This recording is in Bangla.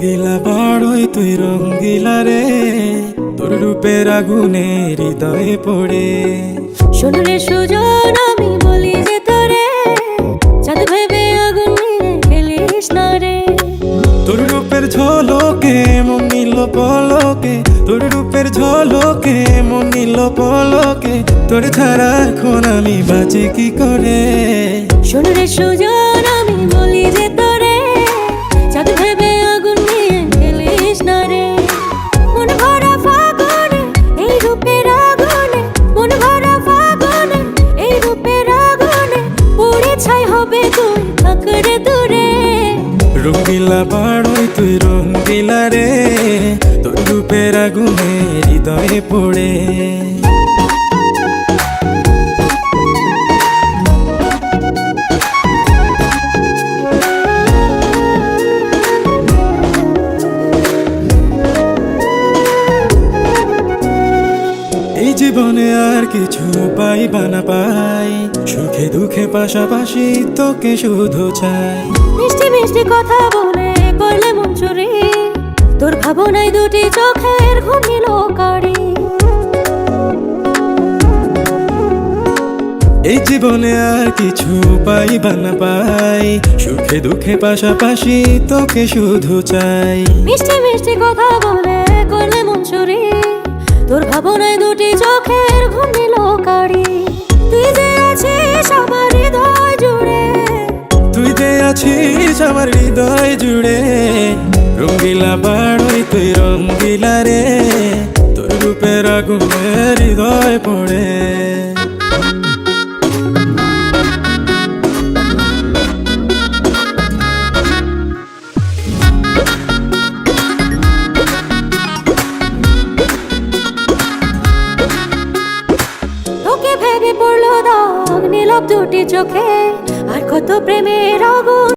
রঙ্গিলা বড়ই তুই রঙ্গিলা রে, তোর রূপের আগুনে হৃদয়ে পড়ে। শোন রে সুজন, আমি বলি যে তোরে, চাঁদ ভেবে আগুন নিয়ে খেলিস না রে। তোর রূপের ঝলকে মন নিল পলকে, তোর রূপের ঝলকে মন নিল পলকে, তোর ছাড়া এখন আমি বাঁচি কি করে। শোন রে সুজন, আমি বলি যে তোরে, চাঁদ ভেবে আগুন নিয়ে খেলিস না রে। মন ভরা ফাগুনে এই রূপের আগুনে, মন ভরা ফাগুনে এই রূপের আগুনে, পুড়ে ছাই হবে তুই থাকরে দূরে। রঙ্গিলা বড়ই তুই রঙ্গিলা রে, তোর রূপের আগুনে হৃদয়ে পড়ে। এই জীবনে আর কিছু পাইবা না পাই, সুখে দুঃখে পাশাপাশি তোকে শুধু চাই। মিষ্টি মিষ্টি কথা বলে করলে মন চুরি, তোর ভাবনায় দুটি চোখের ঘুম নিল কারি। এই জীবনে আর কিছু পাইবা না পাই, সুখে দুঃখে পাশাপাশি তোকে শুধু চাই। মিষ্টি মিষ্টি কথা বলে করলে মন চুরি, তোর ভাবনায় দুটি চোখের ঘুম নিল কারি। তুই যে আছিস আমার হৃদয় জুড়ে, তুই যে আছিস আমার হৃদয় জুড়ে। রঙ্গিলা বড়ই তুই রঙ্গিলা রে, তোর রূপের আগুনে হৃদয় পড়ে। তোকে ভেবে পড়লো দাগ নীরব দুটি চোখে, আর কত প্রেমের আগুন